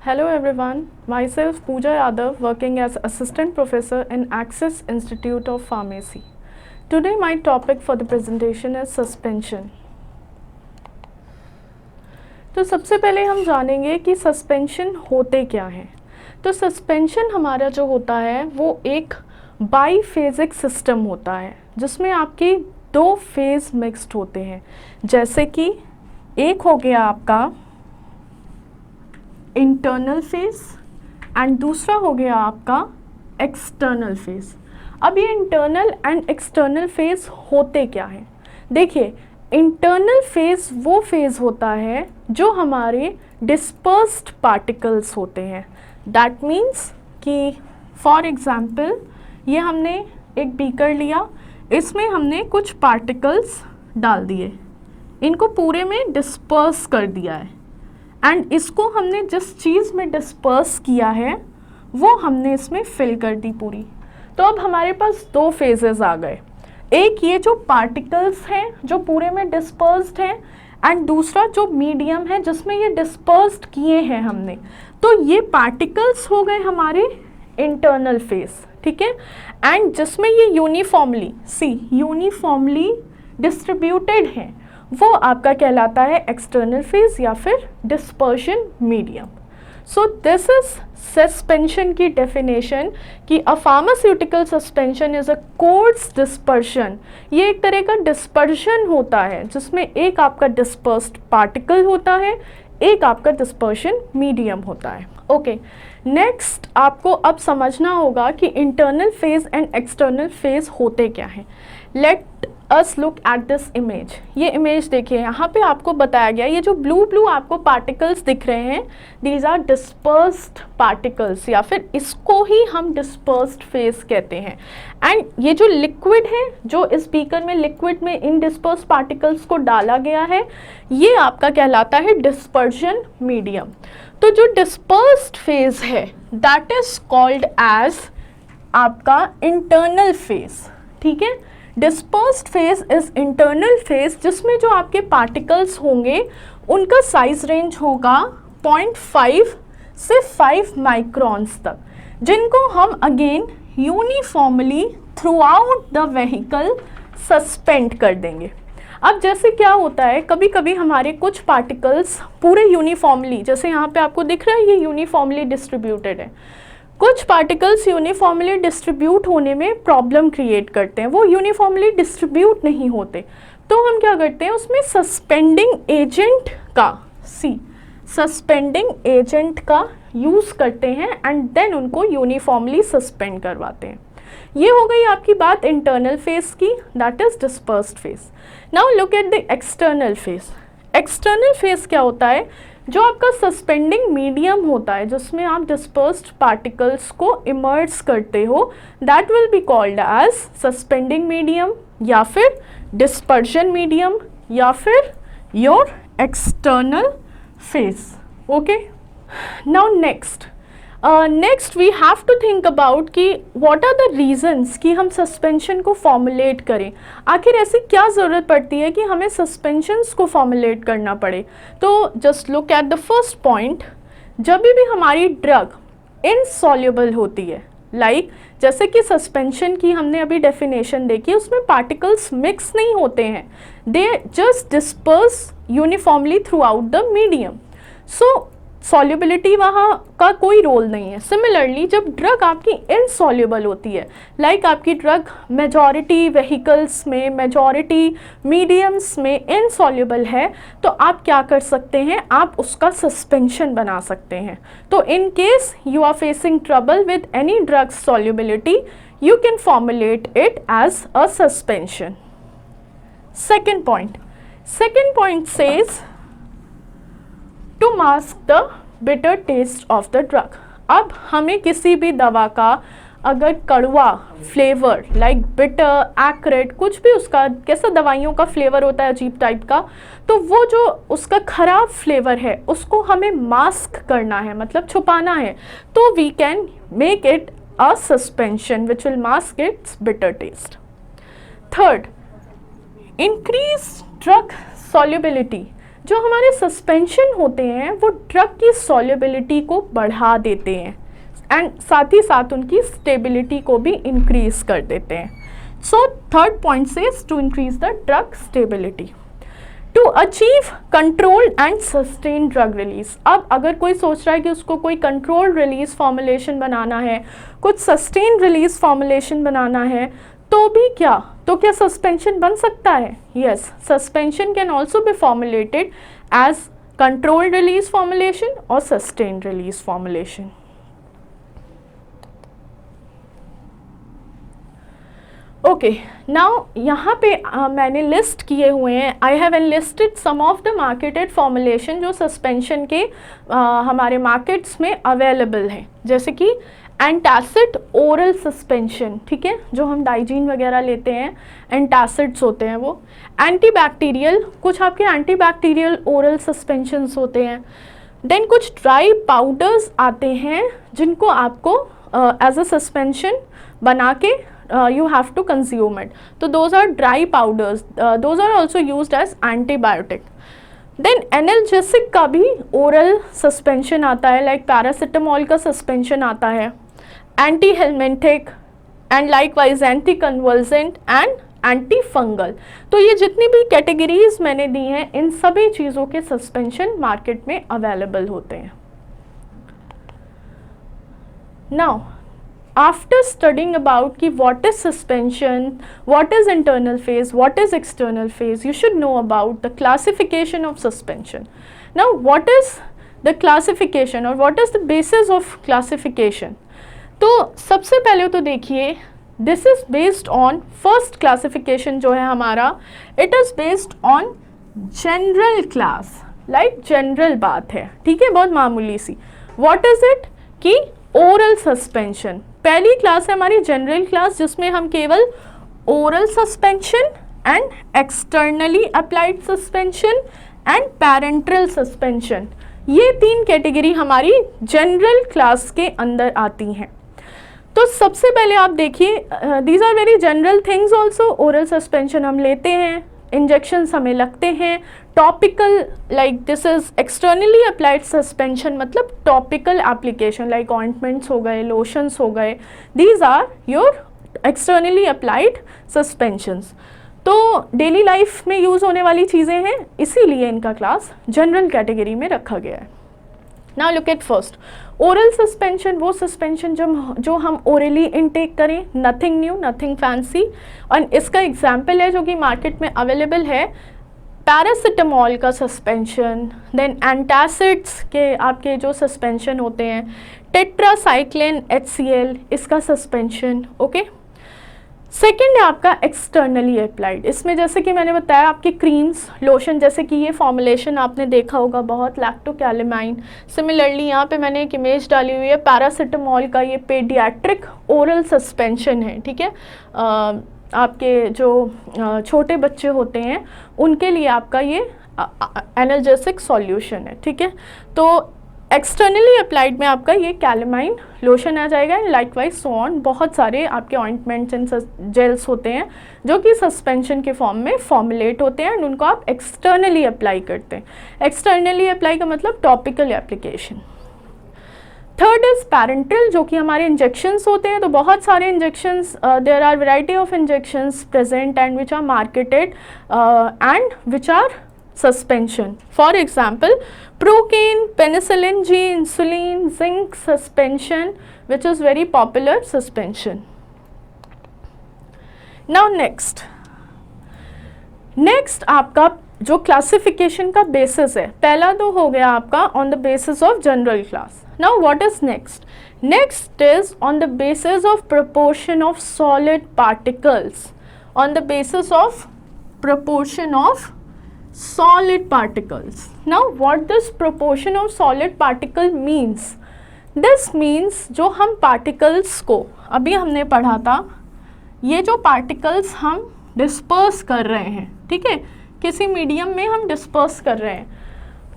Hello everyone, myself Pooja Yadav working as Assistant Professor in Axis Institute of Pharmacy. Today my topic for the presentation is suspension. तो सबसे पहले हम जानेंगे कि suspension होते क्या हैं। तो सस्पेंशन हमारा जो होता है वो एक बाईफेजिक सिस्टम होता है जिसमें आपके दो फेज मिक्स्ड होते हैं, जैसे कि एक हो गया आपका इंटरनल फेज एंड दूसरा हो गया आपका एक्सटर्नल फेज। अब ये इंटरनल एंड एक्सटर्नल फेज होते क्या हैं? देखिए, इंटरनल फेज वो फेज होता है जो हमारे डिस्पर्स्ड पार्टिकल्स होते हैं। दैट मीन्स कि फॉर एग्जांपल ये हमने एक बीकर लिया, इसमें हमने कुछ पार्टिकल्स डाल दिए, इनको पूरे में डिस्पर्स कर दिया है एंड इसको हमने जिस चीज़ में डिस्पर्स किया है वो हमने इसमें फिल कर दी पूरी। तो अब हमारे पास दो फेजेस आ गए, एक ये जो पार्टिकल्स हैं जो पूरे में डिस्पर्स्ड हैं एंड दूसरा जो मीडियम है जिसमें ये डिस्पर्स्ड किए हैं हमने। तो ये पार्टिकल्स हो गए हमारे इंटरनल फेज, ठीक है, एंड जिसमें ये यूनिफॉर्मली डिस्ट्रीब्यूटेड हैं वो आपका कहलाता है एक्सटर्नल फेज या फिर dispersion medium. So this is suspension की डेफिनेशन कि a pharmaceutical suspension is a course dispersion. ये एक तरह का डिस्पर्शन होता है जिसमें एक आपका डिस्पर्स्ड पार्टिकल होता है, एक आपका डिस्पर्शन मीडियम होता है। ओके, नेक्स्ट आपको अब समझना होगा कि internal phase and external phase होते क्या हैं। Let us look at this image. ये इमेज देखिए, यहाँ पे आपको बताया गया, ये जो ब्लू आपको पार्टिकल्स दिख रहे हैं दीज आर डिस्पर्स्ड पार्टिकल्स या फिर इसको ही हम डिस्पर्स्ड फेज कहते हैं। एंड ये जो लिक्विड है जो इस बीकर में लिक्विड में इन डिस्पर्स्ड पार्टिकल्स को डाला गया है ये आपका कहलाता है डिस्पर्शन मीडियम। तो जो डिस्पर्स्ड फेज है दैट इज कॉल्ड एज आपका इंटरनल फेज, ठीक है। Dispersed phase is internal phase जिसमें जो आपके पार्टिकल्स होंगे उनका साइज रेंज होगा 0.5 से 5 माइक्रॉन्स तक, जिनको हम again uniformly through out the vehicle suspend कर देंगे। अब जैसे क्या होता है, कभी कभी हमारे कुछ पार्टिकल्स पूरे यूनिफॉर्मली, जैसे यहाँ पे आपको दिख रहा है ये यूनिफॉर्मली डिस्ट्रीब्यूटेड है, कुछ पार्टिकल्स यूनिफॉर्मली डिस्ट्रीब्यूट होने में प्रॉब्लम क्रिएट करते हैं, वो यूनिफॉर्मली डिस्ट्रीब्यूट नहीं होते। तो हम क्या करते हैं उसमें सस्पेंडिंग एजेंट का यूज़ करते हैं एंड देन उनको यूनिफॉर्मली सस्पेंड करवाते हैं। ये हो गई आपकी बात इंटरनल फेज की, that is dispersed phase. Now look at the external phase. External phase क्या होता है? जो आपका सस्पेंडिंग मीडियम होता है जिसमें आप डिस्पर्स्ड पार्टिकल्स को इमर्ज करते हो that will be called as suspending medium या फिर डिस्पर्शन मीडियम या फिर your external phase. Okay, now next we have to think about कि व्हाट आर द रीजंस कि हम सस्पेंशन को फॉर्मुलेट करें। आखिर ऐसी क्या ज़रूरत पड़ती है कि हमें सस्पेंशंस को फॉर्मुलेट करना पड़े? तो just look at the first point. जब भी हमारी ड्रग इनसॉल्युबल होती है, लाइक जैसे कि सस्पेंशन की हमने अभी डेफिनेशन देखी, उसमें पार्टिकल्स मिक्स नहीं होते हैं, they just disperse uniformly through out the medium. So solubility वहाँ का कोई रोल नहीं है। सिमिलरली जब ड्रग आपकी इनसॉल्युबल होती है, लाइक आपकी ड्रग मेजॉरिटी व्हीकल्स में, मेजॉरिटी मीडियम्स में इनसॉल्युबल है, तो आप क्या कर सकते हैं, आप उसका सस्पेंशन बना सकते हैं। तो in case you are facing trouble with any drug solubility you can formulate it as a suspension. Second point says to mask the bitter taste of the drug. अब हमें किसी भी दवा का अगर कड़वा फ्लेवर लाइक बिटर, एक्रेट, कुछ भी उसका कैसा दवाइयों का फ्लेवर होता है अजीब टाइप का, तो वो जो उसका खराब फ्लेवर है उसको हमें मास्क करना है, मतलब छुपाना है, तो we can make it a suspension which will mask its bitter taste. Third, increase drug solubility जो हमारे सस्पेंशन होते हैं वो ड्रग की सॉल्युबिलिटी को बढ़ा देते हैं एंड साथ ही साथ उनकी स्टेबिलिटी को भी इंक्रीज कर देते हैं. So third point says to increase the drug stability. To achieve controlled and sustain drug release. अब अगर कोई सोच रहा है कि उसको कोई कंट्रोल्ड रिलीज फॉर्मुलेशन बनाना है, कुछ सस्टेन रिलीज फॉर्मुलेशन बनाना है, तो भी क्या सस्पेंशन बन सकता है? Yes, suspension can also be formulated as controlled release formulation और sustain release formulation. Okay, now यहाँ पे मैंने लिस्ट किए हुए हैं. I have enlisted some of the marketed formulation जो सस्पेंशन के हमारे मार्केट्स में अवेलेबल हैं, जैसे कि एंटासिड ओरल सस्पेंशन, ठीक है, जो हम डाइजीन वगैरह लेते हैं, एंटासिड्स होते हैं वो. एंटीबैक्टीरियल, कुछ आपके एंटीबैक्टीरियल ओरल सस्पेंशंस होते हैं. देन कुछ ड्राई पाउडर्स आते हैं जिनको आपको एज अ सस्पेंशन बना के you have to consume it. So those are dry powders. Those are also used as antibiotic. Then analgesic का भी oral suspension आता है, like paracetamol का suspension आता है, antihelminthic and likewise anticonvulsant and antifungal. तो ये जितनी भी कैटेगरीज मैंने दी हैं, इन सभी चीज़ों के सस्पेंशन मार्केट में अवेलेबल होते हैं. Now after studying about ki what is suspension, what is internal phase, what is external phase, you should know about the classification of suspension. Now what is the classification or what is the basis of classification? तो सबसे पहले तो देखिए, this is based on first classification जो है हमारा, it is based on general class, like general बात है, ठीक है, बहुत मामूली सी. What is it? कि oral suspension पहली क्लास है हमारी जनरल क्लास, जिसमें हम केवल oral suspension and externally applied suspension and parental suspension, ये तीन कैटेगरी हमारी जनरल क्लास के अंदर आती हैं. तो सबसे पहले आप देखिए, these are very general things also. Oral suspension हम लेते हैं, इंजेक्शंस हमें लगते हैं, topical like this is externally applied suspension, मतलब टॉपिकल एप्लीकेशन लाइक ऑइंटमेंट्स हो गए, लोशंस हो गए, these are your externally applied suspensions. तो डेली लाइफ में यूज़ होने वाली चीज़ें हैं, इसीलिए इनका क्लास जनरल कैटेगरी में रखा गया है. Now look at first oral suspension, वो सस्पेंशन जो हम ओरली इनटेक करें, नथिंग न्यू, नथिंग फैंसी. और इसका एग्जाम्पल है जो कि मार्केट में अवेलेबल है, पैरासिटामॉल का सस्पेंशन, देन एंटासिड्स के आपके जो सस्पेंशन होते हैं, टेट्रासाइक्लिन HCl इसका सस्पेंशन. ओके, सेकेंड है आपका एक्सटर्नली अप्लाइड. इसमें जैसे कि मैंने बताया आपके क्रीम्स, लोशन, जैसे कि ये फॉर्मुलेशन आपने देखा होगा बहुत, लैक्टोकैलेमाइन. सिमिलरली यहाँ पे मैंने एक इमेज डाली हुई है पैरासिटामॉल का, ये पेडियाट्रिक ओरल सस्पेंशन है, ठीक है. आपके जो छोटे बच्चे होते हैं उनके लिए आपका ये एनाल्जेसिक सॉल्यूशन है, ठीक है. तो एक्सटर्नली अप्लाइड में आपका ये कैलेमाइन लोशन आ जाएगा एंड लाइकवाइज सो ऑन. बहुत सारे आपके ऑइंटमेंट्स एंड जेल्स होते हैं जो कि सस्पेंशन के फॉर्म में फॉर्मुलेट होते हैं एंड उनको आप एक्सटर्नली अप्लाई करते हैं. एक्सटर्नली अप्लाई का मतलब topical application. Third is parenteral, जो कि हमारे इंजेक्शंस होते हैं. तो बहुत सारे injections, there are variety of injections present and which are marketed and which are suspension. For example, procaine, penicillin G, insulin, zinc suspension, which is very popular suspension. Now next आपका जो classification का basis है, पहला तो हो गया आपका on the basis of general class. Now what is next? Next is on the basis of proportion of solid particles. On the basis of proportion of solid particles. Now what this proportion of solid particle means? This means जो हम particles को अभी हमने पढ़ा था, ये जो particles हम disperse कर रहे हैं, ठीक है, किसी मीडियम में हम disperse कर रहे हैं,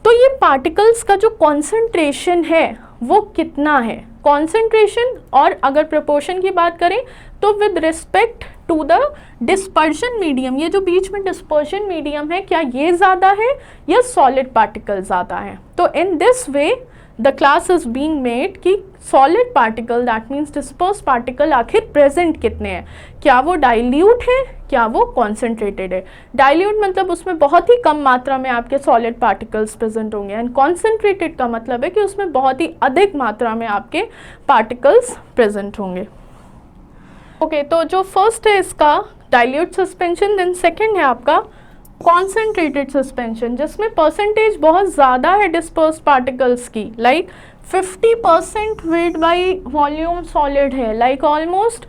तो ये particles का जो concentration है वो कितना है? कॉन्सेंट्रेशन, और अगर प्रोपोर्शन की बात करें तो with respect to the dispersion medium, ये जो बीच में डिस्पर्शन मीडियम है क्या ये ज़्यादा है या सॉलिड पार्टिकल ज़्यादा है। तो in this way the class is being made कि solid particle that means disperse particle आखिर प्रेजेंट कितने हैं, क्या वो डाइल्यूट है, क्या वो कॉन्सेंट्रेटेड है। डाइल्यूट मतलब उसमें बहुत ही कम मात्रा में आपके सॉलिड पार्टिकल्स प्रेजेंट होंगे, एंड कॉन्सेंट्रेटेड का मतलब है कि उसमें बहुत ही अधिक मात्रा में आपके पार्टिकल्स प्रेजेंट होंगे। ओके, तो जो फर्स्ट है इसका डाइल्यूट सस्पेंशन, देन सेकेंड है आपका कॉन्सेंट्रेटेड सस्पेंशन, जिसमें परसेंटेज बहुत ज़्यादा है डिस्पर्स पार्टिकल्स की, like 50% weight by volume solid है, लाइक ऑलमोस्ट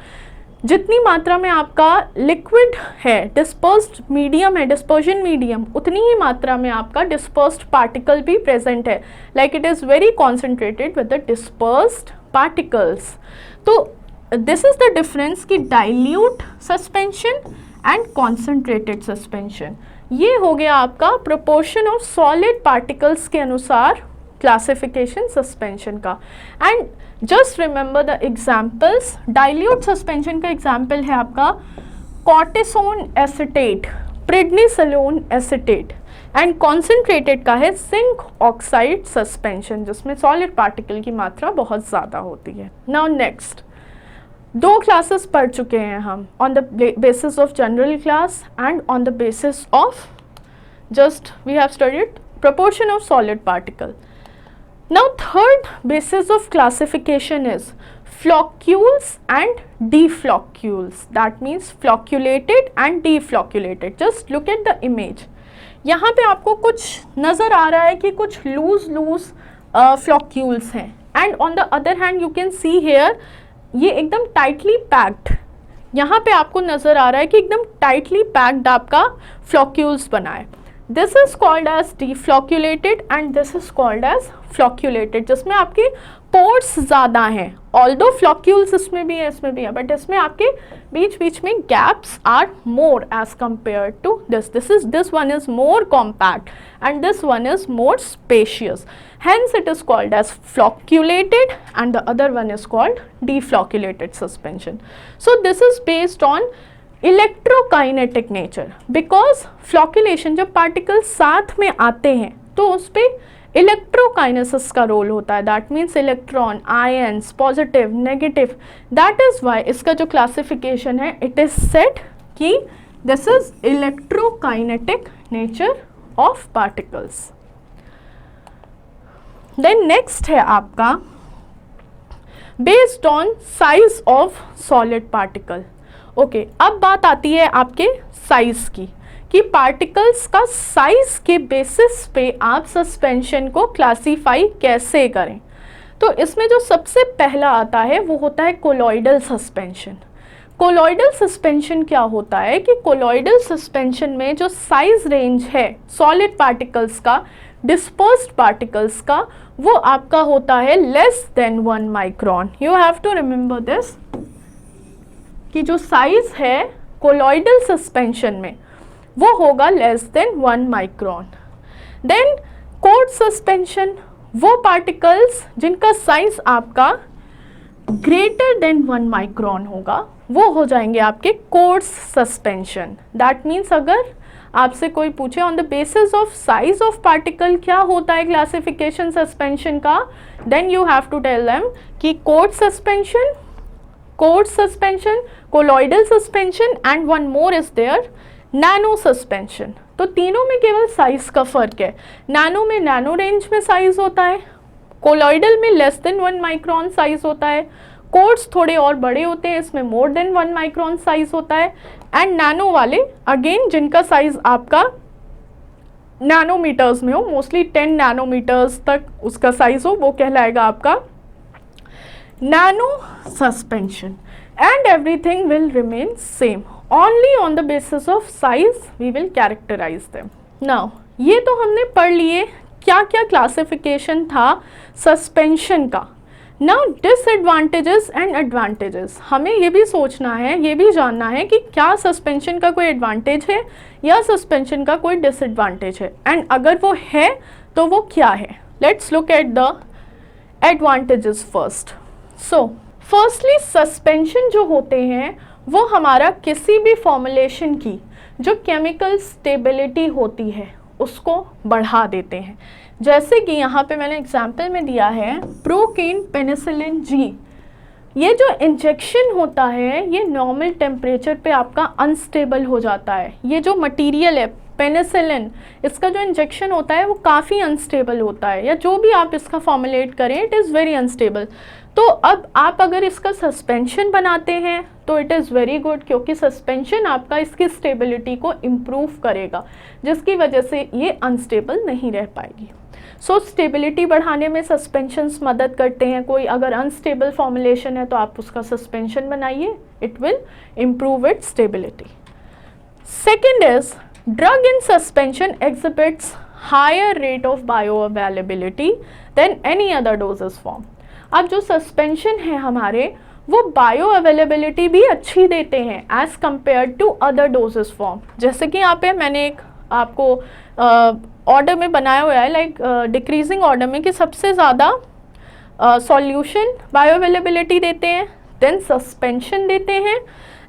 जितनी मात्रा में आपका लिक्विड है, डिस्पर्स्ड मीडियम है, डिस्पर्शन मीडियम, उतनी ही मात्रा में आपका डिस्पर्स्ड पार्टिकल भी प्रेजेंट है, like it is very concentrated with the dispersed particles. तो दिस इज द डिफरेंस कि dilute suspension and concentrated suspension. ये हो गया आपका प्रोपोर्शन ऑफ सॉलिड पार्टिकल्स के अनुसार क्लासिफिकेशन सस्पेंशन का। And just remember the examples. Dilute suspension का एग्जाम्पल है आपका cortisone acetate, prednisolone acetate, and concentrated का है जिंक ऑक्साइड सस्पेंशन, जिसमें सॉलिड पार्टिकल की मात्रा बहुत ज़्यादा होती है। नाउ नेक्स्ट, दो क्लासेस पढ़ चुके हैं हम, on the basis of general class and on the basis of just we have studied proportion of solid particle. Now third basis of classification is floccules and defloccules, that means flocculated and deflocculated. Just look at the image. यहाँ पे आपको कुछ नज़र आ रहा है कि कुछ loose floccules हैं, and on the other hand you can see here ये एकदम टाइटली पैक्ड, यहाँ पे आपको नज़र आ रहा है कि एकदम टाइटली पैक्ड आपका फ्लॉक्यूल्स बना है। This is called as deflocculated and this is called as flocculated, जिसमें आपके पोर्स ज़्यादा हैं, ऑल्दो फ्लॉक्यूल्स इसमें भी है, इसमें भी है, बट इसमें आपके बीच बीच में gaps are more as compare to this one is more compact and this one is more spacious, hence it is called as flocculated and the other one is called deflocculated suspension. So this is based on electrokinetic nature, because flocculation जब particles साथ में आते हैं तो उस पर इलेक्ट्रोकाइनेसिस का role होता है, that means electron, ions, positive, negative, that is why इसका जो क्लासिफिकेशन है इट इज सेड कि this is electrokinetic nature of particles. Then next है आपका based on size of solid particle. Okay, अब बात आती है आपके साइज की कि पार्टिकल्स का साइज के बेसिस पे आप सस्पेंशन को क्लासीफाई कैसे करें। तो इसमें जो सबसे पहला आता है वो होता है कोलॉइडल सस्पेंशन। कोलॉइडल सस्पेंशन क्या होता है कि कोलॉइडल सस्पेंशन में जो साइज रेंज है सॉलिड पार्टिकल्स का, डिस्पर्स्ड पार्टिकल्स का, वो आपका होता है less than 1 micron. You have to remember this कि जो साइज है कोलॉइडल सस्पेंशन में वो होगा less than 1 micron. Then coarse suspension, वो पार्टिकल्स जिनका साइज आपका ग्रेटर देन 1 माइक्रोन होगा वो हो जाएंगे आपके कोर्स सस्पेंशन। दैट मीन्स अगर आपसे कोई पूछे on the basis of size of particle क्या होता है क्लासिफिकेशन सस्पेंशन का, then you have to tell them कि coarse suspension, colloidal suspension and one more is there nano suspension. तो तीनों में केवल साइज का फर्क है। नैनो में नैनो रेंज में साइज होता है, कोलॉइडल में लेस देन 1 माइक्रोन साइज होता है, कोर्स थोड़े और बड़े होते हैं, इसमें मोर देन 1 माइक्रोन साइज होता है, एंड नैनो वाले अगेन जिनका साइज आपका नैनोमीटर्स में हो, मोस्टली 10 नैनोमीटर्स तक उसका साइज हो, वो कहलाएगा आपका nano suspension. And everything will remain same, only on the basis of size we will characterise them. Now ये तो हमने पढ़ लिए क्या क्या क्लासिफिकेशन था सस्पेंशन का। नाउ डिसएडवांटेजेस एंड एडवांटेजेस, हमें ये भी सोचना है, ये भी जानना है कि क्या सस्पेंशन का कोई एडवांटेज है या सस्पेंशन का कोई डिसएडवांटेज है, एंड अगर वो है तो वो क्या है। Let's look at the advantages first. So firstly suspension जो होते हैं वो हमारा किसी भी फॉर्मुलेशन की जो केमिकल स्टेबिलिटी होती है उसको बढ़ा देते हैं। जैसे कि यहाँ पे मैंने एग्जाम्पल में दिया है प्रोकेन पेनिसिलिन जी। ये जो इंजेक्शन होता है ये नॉर्मल टेम्परेचर पे आपका अनस्टेबल हो जाता है। ये जो मटेरियल है पेनिसिलिन, इसका जो इंजेक्शन होता है वो काफ़ी अनस्टेबल होता है, या जो भी आप इसका फॉर्मुलेट करें इट इज़ वेरी अनस्टेबल। तो अब आप अगर इसका सस्पेंशन बनाते हैं तो इट इज़ वेरी गुड, क्योंकि सस्पेंशन आपका इसकी स्टेबिलिटी को इम्प्रूव करेगा, जिसकी वजह से ये अनस्टेबल नहीं रह पाएगी। सो स्टेबिलिटी बढ़ाने में सस्पेंशंस मदद करते हैं। कोई अगर अनस्टेबल फॉर्मुलेशन है तो आप उसका सस्पेंशन बनाइए, it will improve it's stability. Second is drug in suspension exhibits higher rate of bioavailability than any other dosage form। अब जो सस्पेंशन है हमारे वो बायो अवेलेबिलिटी भी अच्छी देते हैं as compare to other doses form. जैसे कि यहाँ पे मैंने एक आपको ऑर्डर में बनाया हुआ है, लाइक डिक्रीजिंग ऑर्डर में, कि सबसे ज़्यादा सॉल्यूशन बायो अवेलेबिलिटी देते हैं, देन सस्पेंशन देते हैं,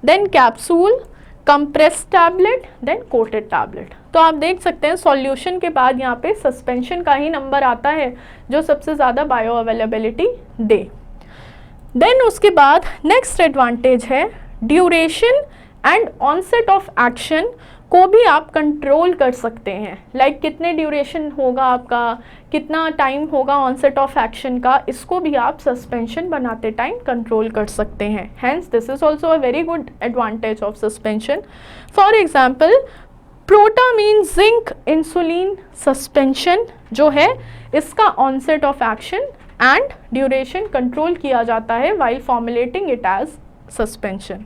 then capsule, compress tablet, then coated tablet. तो आप देख सकते हैं सॉल्यूशन के बाद यहाँ पे सस्पेंशन का ही नंबर आता है जो सबसे ज़्यादा बायो अवेलेबिलिटी दे। देन उसके बाद नेक्स्ट एडवांटेज है duration and onset of action को भी आप कंट्रोल कर सकते हैं। लाइक कितने ड्यूरेशन होगा आपका, कितना टाइम होगा ऑनसेट ऑफ एक्शन का, इसको भी आप सस्पेंशन बनाते टाइम कंट्रोल कर सकते हैं। Hence this is also a very good advantage of suspension. For example protamine zinc insulin suspension जो है, इसका onset of action and duration control किया जाता है while formulating it as suspension.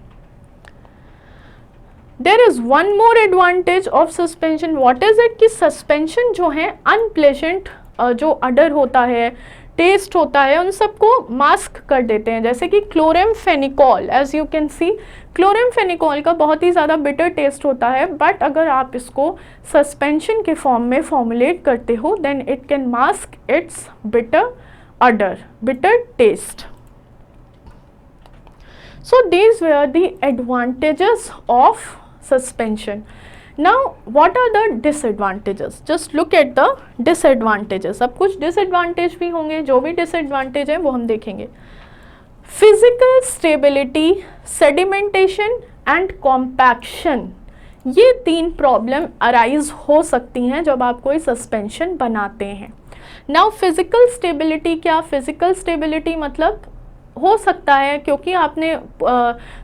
There is one more advantage of suspension. What is it कि suspension जो है unpleasant जो अडर होता है, टेस्ट होता है, उन सबको मास्क कर देते हैं। जैसे कि क्लोरेमफेनिकोल, एज यू कैन सी क्लोरेमफेनिकोल का बहुत ही ज़्यादा बिटर टेस्ट होता है, बट अगर आप इसको सस्पेंशन के फॉर्म में फॉर्मुलेट करते हो then it can mask its bitter odour, bitter taste. So these were the advantages of suspension. Now what are the disadvantages? Just look at the disadvantages. अब कुछ disadvantage भी होंगे, जो भी disadvantage है वो हम देखेंगे। Physical stability, sedimentation and compaction, ये तीन प्रॉब्लम अराइज हो सकती हैं जब आप कोई सस्पेंशन बनाते हैं। Now physical stability क्या? Physical stability मतलब हो सकता है क्योंकि आपने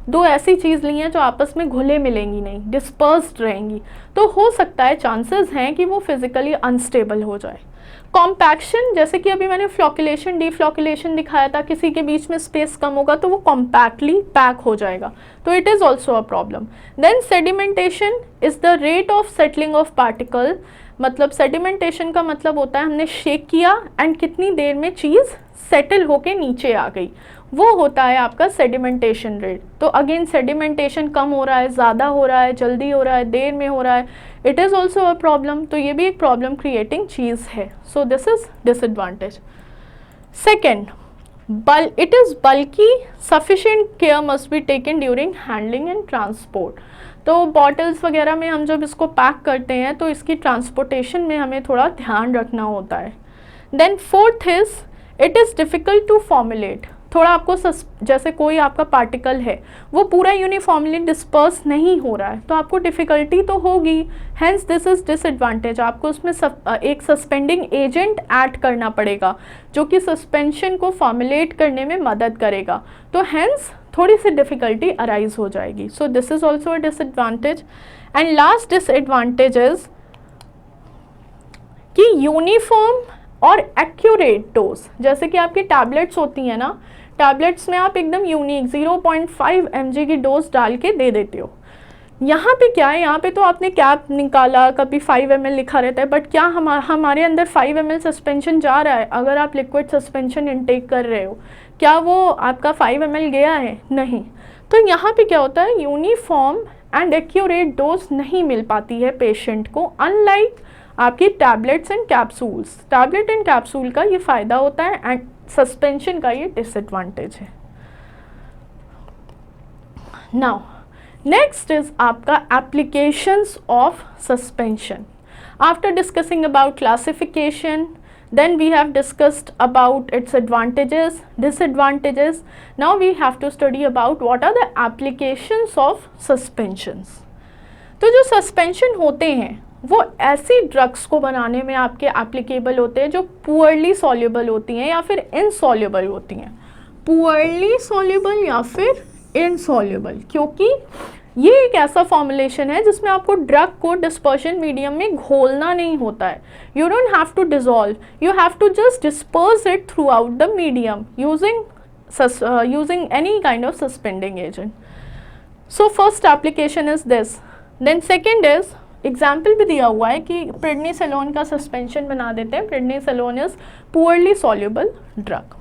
दो ऐसी चीज़ ली हैं जो आपस में घुले मिलेंगी नहीं, डिस्पर्स्ड रहेंगी, तो हो सकता है चांसेस हैं कि वो फिजिकली अनस्टेबल हो जाए। कॉम्पैक्शन, जैसे कि अभी मैंने फ्लॉकुलेशन डिफ्लॉकुलेशन दिखाया था, किसी के बीच में स्पेस कम होगा तो वो कॉम्पैक्टली पैक हो जाएगा, तो it is also a problem. Then sedimentation is the rate of settling of particle. मतलब सेडिमेंटेशन का मतलब होता है हमने शेक किया एंड कितनी देर में चीज़ सेटल होके नीचे आ गई, वो होता है आपका सेडिमेंटेशन रेट। तो अगेन सेडिमेंटेशन कम हो रहा है, ज़्यादा हो रहा है, जल्दी हो रहा है, देर में हो रहा है, it is also a problem. तो ये भी एक प्रॉब्लम क्रिएटिंग चीज़ है। So this is disadvantage. Second, it is बल्कि, sufficient care must be taken during handling and transport. तो बॉटल्स वगैरह में हम जब इसको पैक करते हैं तो इसकी ट्रांसपोर्टेशन में हमें थोड़ा ध्यान रखना होता है। Then fourth is it is difficult to formulate. थोड़ा आपको जैसे कोई आपका पार्टिकल है वो पूरा यूनिफॉर्मली डिस्पर्स नहीं हो रहा है तो आपको डिफ़िकल्टी तो होगी, हैंस दिस इज़ डिसएडवांटेज। आपको उसमें एक सस्पेंडिंग एजेंट ऐड करना पड़ेगा जो कि सस्पेंशन को फॉर्मुलेट करने में मदद करेगा, तो हैंस थोड़ी सी डिफ़िकल्टी अराइज हो जाएगी। So this is also a disadvantage. And last disadvantage is कि यूनिफॉर्म और एक्यूरेट डोज, जैसे कि आपकी टैबलेट्स होती हैं ना, टैबलेट्स में आप एकदम यूनिक 0.5 mg की डोज डाल के दे देते हो। यहाँ पे क्या है, यहाँ पे तो आपने कैप निकाला, कभी 5 ml लिखा रहता है, बट क्या हमारे अंदर 5 ml सस्पेंशन जा रहा है? अगर आप लिक्विड सस्पेंशन इनटेक कर रहे हो, क्या वो आपका 5 ml गया है? नहीं। तो यहाँ पे क्या होता है, यूनिफॉर्म एंड एक्यूरेट डोज नहीं मिल पाती है पेशेंट को, अनलाइक आपकी tablets and capsules. Tablet and capsule का ये फ़ायदा होता है एंड सस्पेंशन का ये डिसएडवांटेज है। नाउ नेक्स्ट इज आपका applications of suspension. After discussing about classification, then we have discussed about its advantages, disadvantages. Now we have to study about what are the applications of suspensions. तो जो suspension होते हैं वो ऐसी drugs को बनाने में आपके एप्लीकेबल होते हैं जो पुअरली सॉल्युबल होती हैं या फिर इनसॉल्युबल होती हैं, पुअरली सॉल्युबल या फिर इनसॉल्युबल, क्योंकि ये एक ऐसा फॉर्मुलेशन है जिसमें आपको ड्रग को डिस्पर्शन मीडियम में घोलना नहीं होता है। You don't have to dissolve, you have to just disperse it throughout the medium using any kind of suspending agent. So first application is this. Then second is, example भी दिया हुआ है कि prednisolone का suspension बना देते हैं। Prednisolone is poorly soluble drug.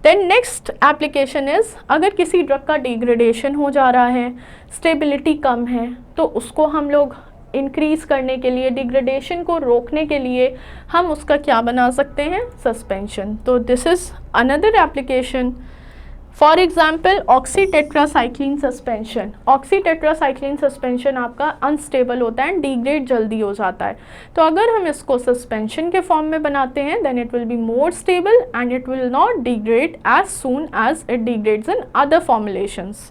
Then next application is, अगर किसी ड्रग का डिग्रेडेशन हो जा रहा है, स्टेबिलिटी कम है, तो उसको हम लोग इंक्रीज़ करने के लिए, डिग्रेडेशन को रोकने के लिए हम उसका क्या बना सकते हैं, सस्पेंशन। तो this is another application. For example oxytetracycline suspension. Oxytetracycline suspension आपका अनस्टेबल होता है, डिग्रेड जल्दी हो जाता है, तो अगर हम इसको सस्पेंशन के फॉर्म में बनाते हैं then it will be more stable and it will not degrade as soon as it degrades in other formulations.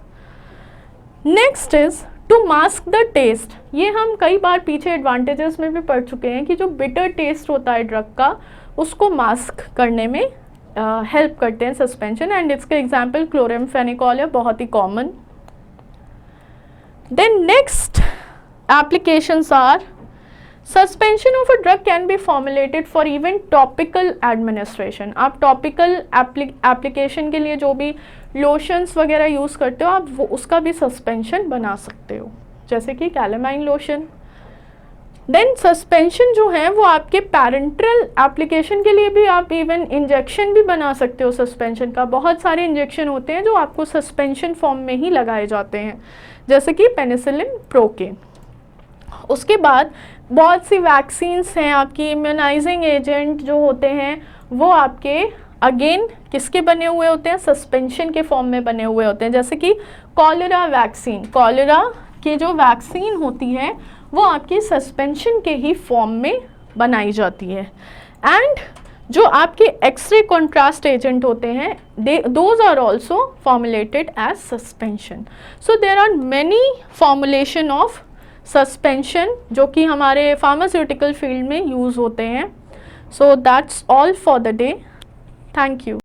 Next is to mask the taste. ये हम कई बार पीछे एडवांटेजेस में भी पढ़ चुके हैं कि जो बिटर टेस्ट होता है ड्रग का उसको मास्क करने में हेल्प करते हैं सस्पेंशन, एंड इसके एग्जाम्पल क्लोरामफेनिकॉल है, बहुत ही common. Then next applications are, suspension of a drug can be formulated for even topical administration. आप टॉपिकल एप्लीकेशन के लिए जो भी लोशंस वगैरह यूज़ करते हो आप वो उसका भी सस्पेंशन बना सकते हो, जैसे कि कैलामाइन लोशन। देन सस्पेंशन जो है वो आपके पैरेंट्रल एप्लीकेशन के लिए भी आप इवन इंजेक्शन भी बना सकते हो सस्पेंशन का। बहुत सारे इंजेक्शन होते हैं जो आपको सस्पेंशन फॉर्म में ही लगाए जाते हैं, जैसे कि पेनिसिलिन, प्रोकेन। उसके बाद बहुत सी वैक्सीन्स हैं, आपकी इम्यूनाइजिंग एजेंट जो होते हैं वो आपके अगेन किसके बने हुए होते हैं, सस्पेंशन के फॉर्म में बने हुए होते हैं, जैसे कि कॉलेरा वैक्सीन। कॉलेरा की जो वैक्सीन होती है वो आपकी सस्पेंशन के ही फॉर्म में बनाई जाती है। एंड जो आपके एक्सरे कॉन्ट्रास्ट एजेंट होते हैं those are also formulated as suspension. So there are many formulation of suspension जो कि हमारे फार्मास्यूटिकल फील्ड में यूज़ होते हैं। So that's all for the day. Thank you.